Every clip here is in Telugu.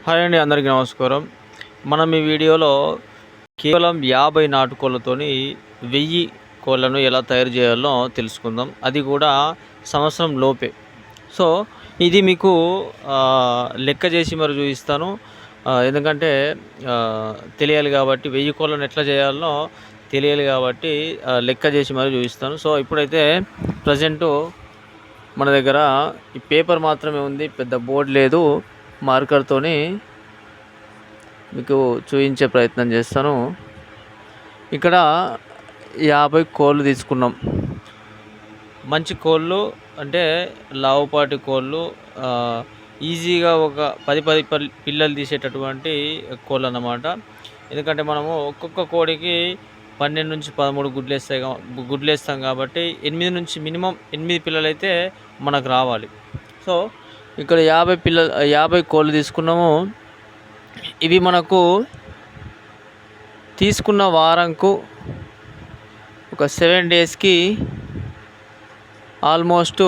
హాయ్ అండి, అందరికీ నమస్కారం. మనం ఈ వీడియోలో కేవలం 50 నాటుకోళ్లతోని 1000 కోళ్లను ఎలా తయారు చేయాలో తెలుసుకుందాం. అది కూడా సంవత్సరం లోపే. సో ఇది మీకు లెక్క చేసి మరి చూపిస్తాను. ఎందుకంటే తెలియాలి కాబట్టి 1000 కోళ్లను ఎట్లా చేయాలో తెలియాలి కాబట్టి లెక్క చేసి మరి చూపిస్తాను. సో ఇప్పుడైతే ప్రజెంటు మన దగ్గర ఈ పేపర్ మాత్రమే ఉంది, పెద్ద బోర్డు లేదు. మార్కర్తోని మీకు చూపించే ప్రయత్నం చేస్తాను. ఇక్కడ 50 కోళ్ళు తీసుకున్నాం. మంచి కోళ్ళు అంటే లావుపాటి కోళ్ళు, ఈజీగా ఒక 10 పిల్లలు తీసేటటువంటి కోళ్ళు అన్నమాట. ఎందుకంటే మనము ఒక్కొక్క కోడికి 12 నుంచి 13 గుడ్లు వేస్తాం కాబట్టి 8 నుంచి మినిమం 8 పిల్లలు అయితే మనకు రావాలి. సో ఇక్కడ 50 కోళ్ళు తీసుకున్నాము. ఇవి మనకు తీసుకున్న వారంకు ఒక 7 డేస్కి ఆల్మోస్ట్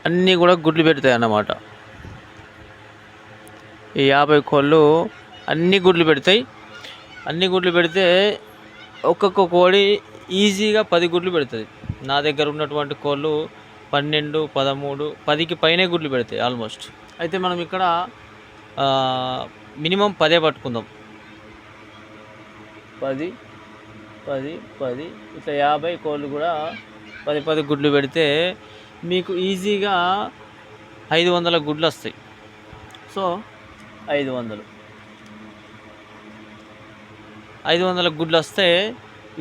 అన్నీ కూడా గుడ్లు పెడతాయి అన్నమాట. ఈ 50 కోళ్ళు అన్ని గుడ్లు పెడతాయి. అన్ని గుడ్లు పెడితే ఒక్కొక్క కోడి ఈజీగా 10 గుడ్లు పెడుతుంది. నా దగ్గర ఉన్నటువంటి కోళ్ళు 12, 13, 10కి పైనే గుడ్లు పెడతాయి ఆల్మోస్ట్. అయితే మనం ఇక్కడ మినిమం 10 పట్టుకుందాం. 10 ఇట్లా 50 కోళ్ళు కూడా 10 గుడ్లు పెడితే మీకు ఈజీగా 500 గుడ్లు వస్తాయి. సో 500 గుడ్లు వస్తే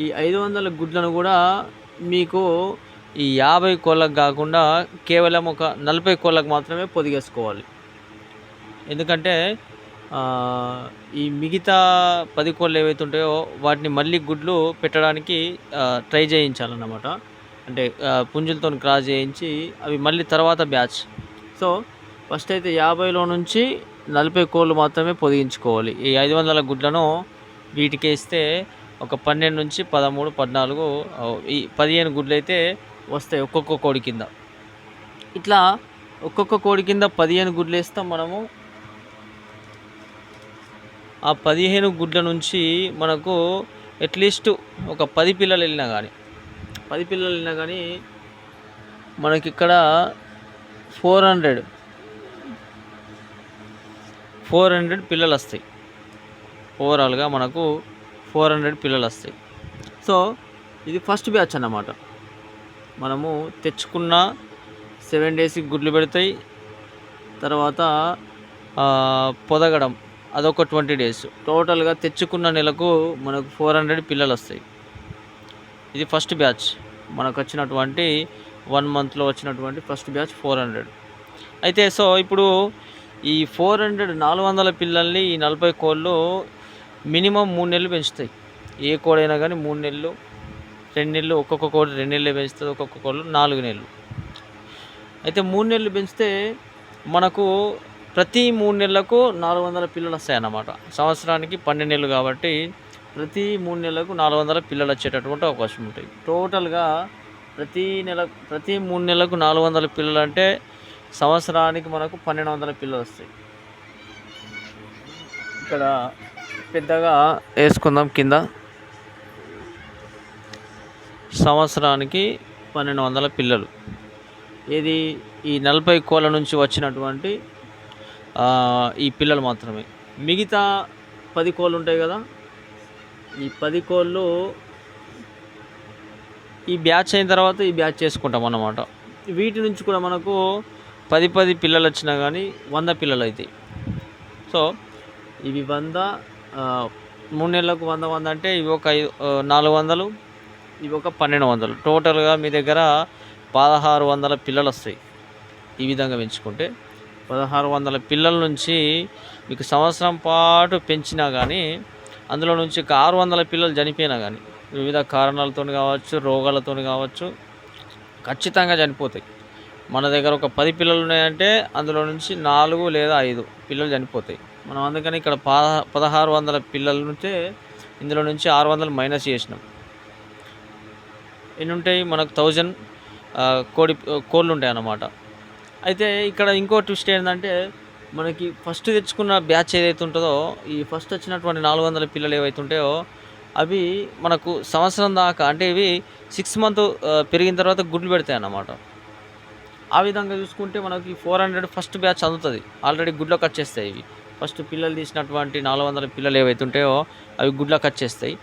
ఈ 500 గుడ్లను కూడా మీకు ఈ 50 కోళ్ళకు కాకుండా కేవలం ఒక 40 కోళ్ళకు మాత్రమే పొదిగేసుకోవాలి. ఎందుకంటే ఈ మిగతా 10 కోళ్ళు ఏవైతే ఉంటాయో వాటిని మళ్ళీ గుడ్లు పెట్టడానికి ట్రై చేయించాలన్నమాట. అంటే పుంజులతో క్రాస్ చేయించి అవి మళ్ళీ తర్వాత బ్యాచ్. సో ఫస్ట్ అయితే 50లో నుంచి 40 కోళ్ళు మాత్రమే పొదిగించుకోవాలి. ఈ 500 గుడ్లను వీటికి వేస్తే ఒక 12 నుంచి 13, 14, ఈ 15 గుడ్లు అయితే వస్తాయి ఒక్కొక్క కోడి కింద. ఇట్లా ఒక్కొక్క కోడి కింద 15 గుడ్లు వేస్తాం మనము. ఆ 15 గుడ్ల నుంచి మనకు అట్లీస్ట్ ఒక 10 పిల్లలు వెళ్ళినా కానీ మనకి ఇక్కడ 400 పిల్లలు వస్తాయి. ఓవరాల్గా మనకు 400 పిల్లలు వస్తాయి. సో ఇది ఫస్ట్ బ్యాచ్ అన్నమాట. మనము తెచ్చుకున్న 7 డేస్కి గుడ్లు పెడతాయి. తర్వాత పొదగడం అదొక 20 డేస్. టోటల్గా తెచ్చుకున్న నెలకు మనకు 400 పిల్లలు వస్తాయి. ఇది ఫస్ట్ బ్యాచ్ మనకు వచ్చినటువంటి 1 మంత్లో వచ్చినటువంటి ఫస్ట్ బ్యాచ్ 400. అయితే సో ఇప్పుడు ఈ 400 పిల్లల్ని ఈ 40 కోళ్ళు మినిమం 3 నెలలు పెంచుతాయి. ఏ కోడైనా కానీ 3 నెలలు, 2 నెలలు, ఒక్కొక్క కోడి 2 నెలలే పెంచుతుంది, ఒక్కొక్క కోళ్ళు 4 నెలలు. అయితే 3 నెలలు పెంచితే మనకు ప్రతి 3 నెలలకు 400 పిల్లలు వస్తాయి అన్నమాట. సంవత్సరానికి 12 నెలలు కాబట్టి ప్రతి 3 నెలలకు 400 పిల్లలు వచ్చేటటువంటి అవకాశం ఉంటాయి. టోటల్గా ప్రతి 3 నెలలకు 400 పిల్లలు అంటే సంవత్సరానికి మనకు 1200 పిల్లలు వస్తాయి. ఇక్కడ పెద్దగా వేసుకుందాం కింద. సంవత్సరానికి 1200 పిల్లలు. ఇది ఈ 40 కోళ్ళ నుంచి వచ్చినటువంటి ఈ పిల్లలు మాత్రమే. మిగతా 10 కోళ్ళు ఉంటాయి కదా, ఈ 10 కోళ్ళు ఈ బ్యాచ్ అయిన తర్వాత ఈ బ్యాచ్ చేసుకుంటాం అన్నమాట. వీటి నుంచి కూడా మనకు 10 పిల్లలు వచ్చినా కానీ 100 పిల్లలు అవుతాయి. సో ఇవి 100, 3 నెలలకు 100 అంటే ఇవి ఒక 400, ఇవి ఒక 1200. టోటల్గా మీ దగ్గర 1600 పిల్లలు వస్తాయి. ఈ విధంగా పెంచుకుంటే 1600 పిల్లల నుంచి మీకు సంవత్సరం పాటు పెంచినా కానీ అందులో నుంచి 600 పిల్లలు చనిపోయినా కానీ వివిధ కారణాలతో కావచ్చు, రోగాలతో కావచ్చు, ఖచ్చితంగా చనిపోతాయి. మన దగ్గర ఒక 10 పిల్లలు ఉన్నాయంటే అందులో నుంచి 4 లేదా 5 పిల్లలు చనిపోతాయి. మనం అందుకని ఇక్కడ 1600 పిల్లల నుంచే ఇందులో నుంచి 600 మైనస్ చేసినాం. ఎన్ని ఉంటాయి మనకు? 1000 కోళ్ళు ఉంటాయి అన్నమాట. అయితే ఇక్కడ ఇంకో ట్విస్ట్ ఏంటంటే మనకి ఫస్ట్ తెచ్చుకున్న బ్యాచ్ ఏదైతే ఉంటుందో, ఈ ఫస్ట్ వచ్చినటువంటి 400 పిల్లలు ఏవైతే ఉంటాయో, అవి మనకు సంవత్సరం దాకా అంటే ఇవి 6 మంత్ పెరిగిన తర్వాత గుడ్లు పెడతాయన్నమాట. ఆ విధంగా చూసుకుంటే మనకి 400 ఫస్ట్ బ్యాచ్ అందుతుంది. ఆల్రెడీ గుడ్లకు వచ్చేస్తాయి ఇవి. ఫస్ట్ పిల్లలు తీసినటువంటి 400 పిల్లలు ఏవైతే ఉంటాయో అవి గుడ్లకు వచ్చేస్తాయి.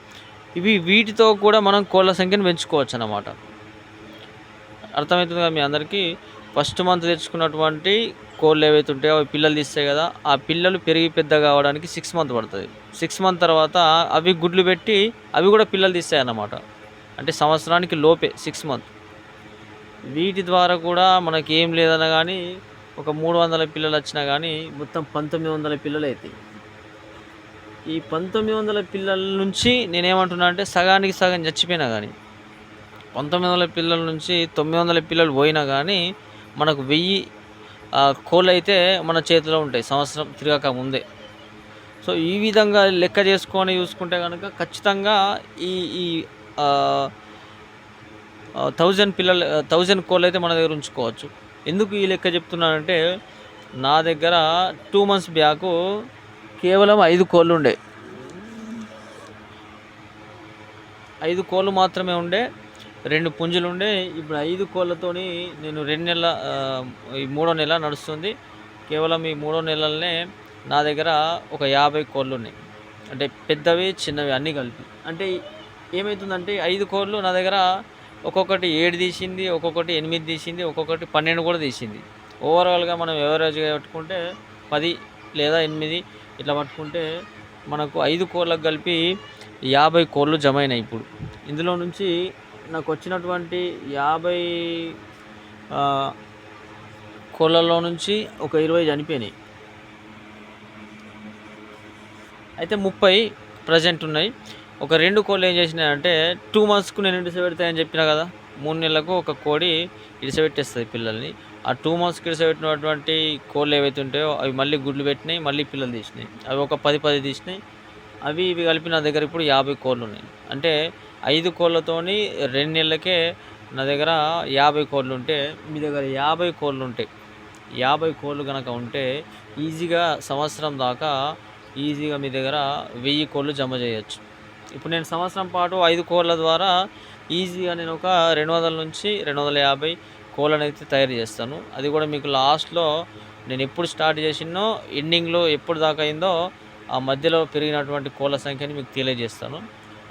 వీటితో కూడా మనం కోళ్ళ సంఖ్యను పెంచుకోవచ్చు అన్నమాట. అర్థమవుతుంది కదా మీ అందరికీ. ఫస్ట్ మంత్ తెచ్చుకున్నటువంటి కోళ్ళు ఏవైతే ఉంటాయో అవి పిల్లలు తీస్తాయి కదా, ఆ పిల్లలు పెరిగి పెద్ద కావడానికి 6 మంత్ పడుతుంది. 6 మంత్ తర్వాత అవి గుడ్లు పెట్టి అవి కూడా పిల్లలు తీస్తాయి అన్నమాట. అంటే సంవత్సరానికి లోపే 6 మంత్. వీటి ద్వారా కూడా మనకి ఏం లేదన్నా కానీ ఒక 300 పిల్లలు వచ్చినా కానీ మొత్తం 1900 పిల్లలు అవుతాయి. ఈ 1900 పిల్లల నుంచి నేనేమంటున్నా అంటే సగానికి సగం చచ్చిపోయినా కానీ, 1900 పిల్లల నుంచి 900 పిల్లలు పోయినా కానీ మనకు 1000 కోళ్ళు అయితే మన చేతిలో ఉంటాయి సంవత్సరం తిరగక ముందే. సో ఈ విధంగా లెక్క చేసుకొని చూసుకుంటే కనుక ఖచ్చితంగా ఈ ఈ 1000 కోళ్ళు అయితే మన దగ్గర ఉంచుకోవచ్చు. ఎందుకు ఈ లెక్క చెప్తున్నానంటే, నా దగ్గర 2 మంత్స్ బ్యాక్ కేవలం 5 కోళ్ళు ఉండే. 5 కోళ్ళు మాత్రమే ఉండే, 2 పుంజులు ఉండే. ఇప్పుడు 5 కోళ్ళతోని నేను 2 నెలల ఈ 3వ నెల నడుస్తుంది. కేవలం ఈ 3వ నెలలనే నా దగ్గర ఒక 50 కోళ్ళు ఉన్నాయి. అంటే పెద్దవి చిన్నవి అన్నీ కలిపి. అంటే ఏమవుతుందంటే 5 కోళ్ళు నా దగ్గర ఒక్కొక్కటి 7 తీసింది, ఒక్కొక్కటి 8 తీసింది, ఒక్కొక్కటి 12 కూడా తీసింది. ఓవరాల్గా మనం ఎవరేజ్గా పట్టుకుంటే 10 లేదా 8 ఇట్లా పట్టుకుంటే మనకు 5 కోళ్ళకు కలిపి 50 కోళ్ళు జమ అయినాయి. ఇప్పుడు ఇందులో నుంచి నాకు వచ్చినటువంటి 50 కోళ్ళలో నుంచి ఒక 20 చనిపోయినాయి. అయితే 30 ప్రజెంట్ ఉన్నాయి. ఒక 2 కోళ్ళు ఏం చేసినాయంటే 2 మంత్స్కు నేను ఇడిసపెడతాయని చెప్పినా కదా, 3 నెలలకు ఒక కోడి ఇడిసపెట్టేస్తుంది పిల్లల్ని. ఆ 2 మంత్స్కి ఇడిసపెట్టినటువంటి కోళ్ళు ఏవైతే ఉంటాయో అవి మళ్ళీ గుడ్లు పెట్టినాయి, మళ్ళీ పిల్లలు తీసినాయి. అవి ఒక 10 తీసినాయి. ఇవి కలిపి నా దగ్గర ఇప్పుడు 50 కోళ్ళు ఉన్నాయి. అంటే 5 కోళ్ళతోని 2 నెలలకే నా దగ్గర 50 కోళ్ళు ఉంటే, మీ దగ్గర 50 కోళ్ళు ఉంటాయి. 50 కోళ్ళు కనుక ఉంటే ఈజీగా సంవత్సరం దాకా ఈజీగా మీ దగ్గర 1000 కోళ్ళు జమ చేయొచ్చు. ఇప్పుడు నేను సంవత్సరం పాటు 5 కోళ్ళ ద్వారా ఈజీగా నేను ఒక 200 నుంచి 250 కోళ్ళను అయితే తయారు చేస్తాను. అది కూడా మీకు లాస్ట్లో నేను ఎప్పుడు స్టార్ట్ చేసినో ఎండింగ్లో ఎప్పుడు దాకా అయిందో ఆ మధ్యలో పెరిగినటువంటి కోళ్ళ సంఖ్యని మీకు తెలియజేస్తాను.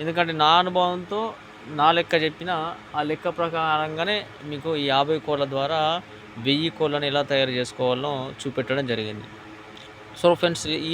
ఎందుకంటే నా అనుభవంతో నా లెక్క చెప్పిన ఆ లెక్క ప్రకారంగానే మీకు ఈ 50 కోళ్ళ ద్వారా 1000 కోళ్ళను ఎలా తయారు చేసుకోవాలో చూపెట్టడం జరిగింది. సో ఫ్రెండ్స్, ఈ